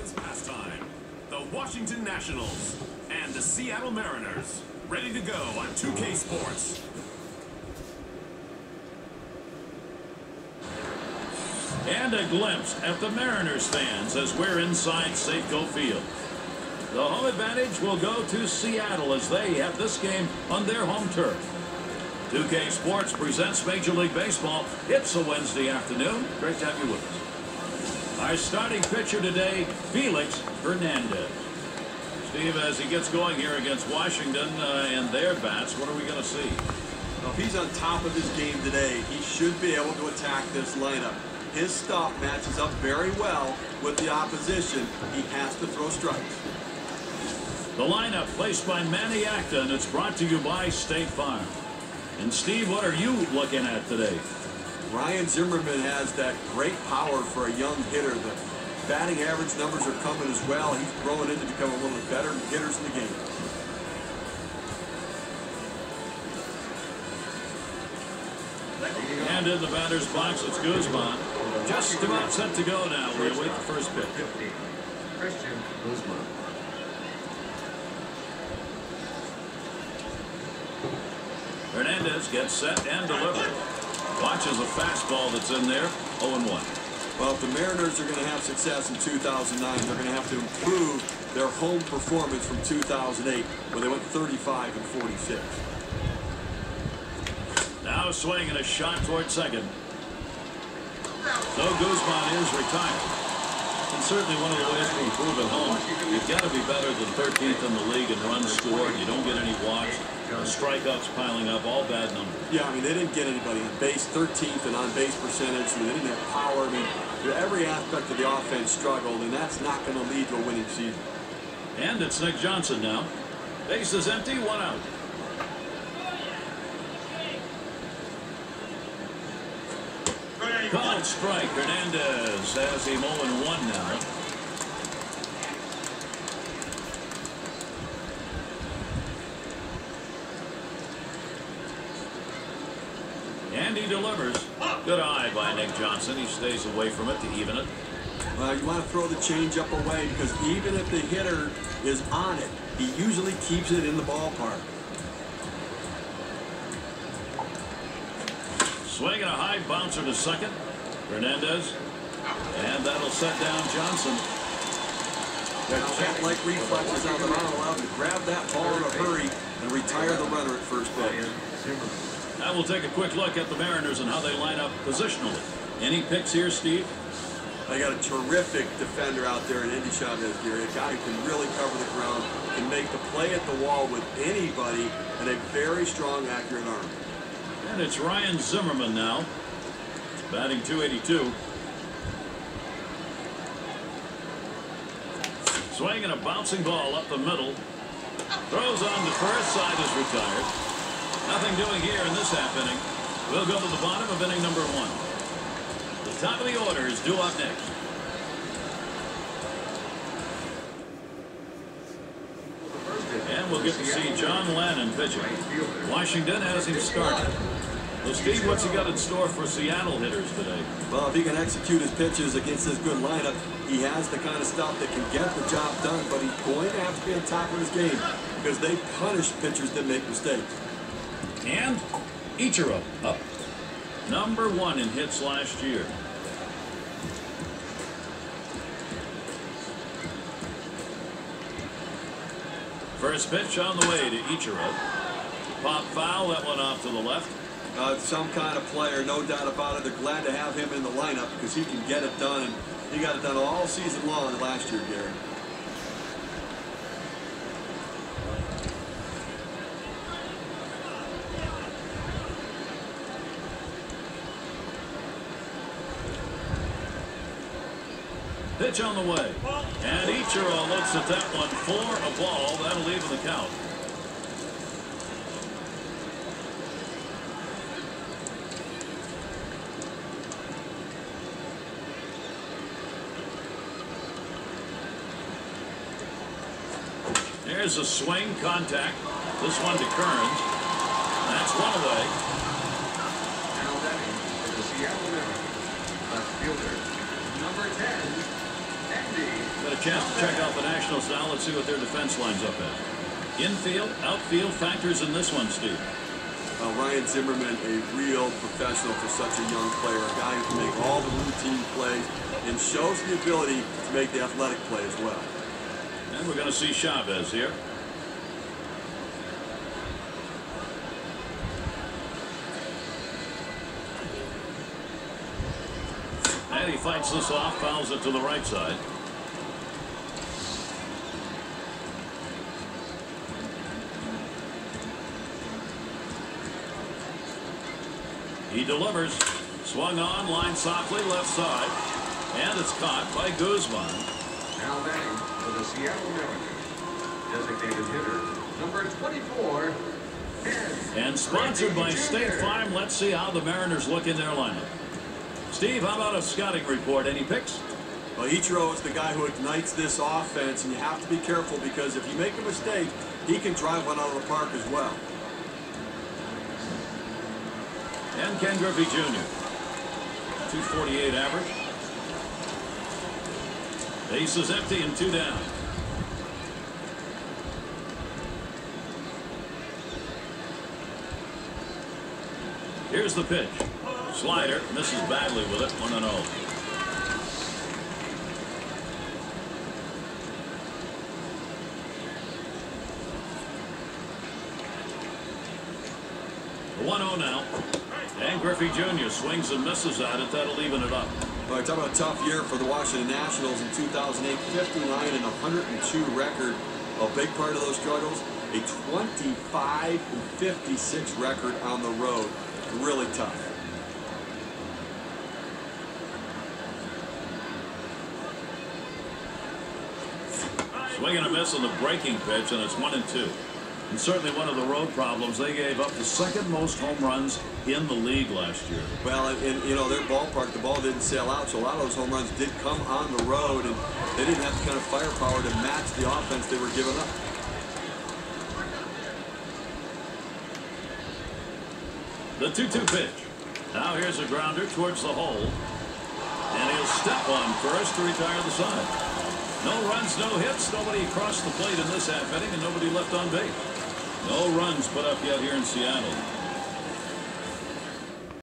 Americans' pastime, the Washington Nationals and the Seattle Mariners, ready to go on 2K Sports. And a glimpse at the Mariners fans as we're inside Safeco Field. The home advantage will go to Seattle as they have this game on their home turf. 2K Sports presents Major League Baseball. It's a Wednesday afternoon. Great to have you with us. Our starting pitcher today, Felix Hernandez. Steve, as he gets going here against Washington and their bats, what are we going to see? Well, if he's on top of his game today, he should be able to attack this lineup. His stuff matches up very well with the opposition. He has to throw strikes. The lineup placed by Manny Acta, and it's brought to you by State Farm. And Steve, what are you looking at today? Ryan Zimmerman has that great power for a young hitter. The batting average numbers are coming as well. He's growing in to become one of the better hitters in the game. And in the batter's box, it's Guzman. Just about set to go now. We await the first pitch. Christian Guzman. Hernandez gets set and delivers. Watches a fastball that's in there, 0-1. Well, if the Mariners are going to have success in 2009, they're going to have to improve their home performance from 2008, where they went 35-46. Now swinging a shot toward second. So Guzman is retired. And certainly one of the ways to improve at home, you've got to be better than 13th in the league in runs scored. You don't get any walks. Strikeouts piling up, all bad numbers. Yeah, I mean, they didn't get anybody on base, 13th and on base percentage. I mean, they didn't have power. I mean, every aspect of the offense struggled, and that's not going to lead to a winning season. And it's Nick Johnson now. Base is empty, one out. Called strike. Hernandez has him 0-1 now. And he delivers. Good eye by Nick Johnson. He stays away from it to even it. You want to throw the changeup away because even if the hitter is on it, he usually keeps it in the ballpark. Swinging a high bouncer to second. Hernandez. And that'll set down Johnson. That cat-like reflexes on the mound allow him to grab that ball in a hurry and retire the runner at first base. Now we'll take a quick look at the Mariners and how they line up positionally. Any picks here, Steve? They got a terrific defender out there in Andy Chavez, Gary. A guy who can really cover the ground, can make the play at the wall with anybody, and a very strong, accurate arm. And it's Ryan Zimmerman now, batting .282. Swinging a bouncing ball up the middle. Throws on the first, side is retired. Nothing doing here in this half inning. We'll go to the bottom of inning number 1. The top of the order is due up next. And we'll get to see John Lannon pitching. Washington has him started. Well, Steve, what's he got in store for Seattle hitters today? Well, if he can execute his pitches against this good lineup, he has the kind of stuff that can get the job done, but he's going to have to be on top of his game because they punish pitchers that make mistakes. And Ichiro up. Number 1 in hits last year. First pitch on the way to Ichiro. Pop foul, that one off to the left. Some kind of player, no doubt about it. They're glad to have him in the lineup because he can get it done, and he got it done all season long last year, Gary. Pitch on the way. And Ichiro looks at that one for a ball. That'll leave the count. There's a swing, contact. This one to Kearns. That's one away. Now batting for the Seattle Mariners, left fielder, number 10, Andy. Good Got a chance to check out the Nationals now. Let's see what their defense lines up at. Infield, outfield factors in this one, Steve. Ryan Zimmerman, a real professional for such a young player, a guy who can make all the routine plays and shows the ability to make the athletic play as well. And we're going to see Chavez here. And he fights this off, fouls it to the right side. He delivers. Swung on, line softly, left side. And it's caught by Guzman. Now batting for the Seattle Mariners. Designated hitter, number 24, and sponsored by State Farm. Let's see how the Mariners look in their lineup. Steve, how about a scouting report? Any picks? Well, Ichiro is the guy who ignites this offense, and you have to be careful because if you make a mistake, he can drive one out of the park as well. And Ken Griffey Jr. 248 average. Base is empty and 2 down. Here's the pitch. Slider misses badly with it. 1-0. The 1-0 now. And Griffey Jr. swings and misses at it. That'll even it up. Well, talk about a tough year for the Washington Nationals in 2008. 59 and 102 record. A big part of those struggles, a 25-56 record on the road. Really tough. Swing and a miss on the breaking pitch, and it's 1-2. And certainly one of the road problems, they gave up the second most home runs in the league last year. Well, and you know, their ballpark, the ball didn't sail out, so a lot of those home runs did come on the road, and they didn't have the kind of firepower to match the offense they were giving up. The 2-2 pitch. Now here's a grounder towards the hole. And he'll step on first to retire the side. No runs, no hits. Nobody crossed the plate in this half inning, and nobody left on base. No runs put up yet here in Seattle.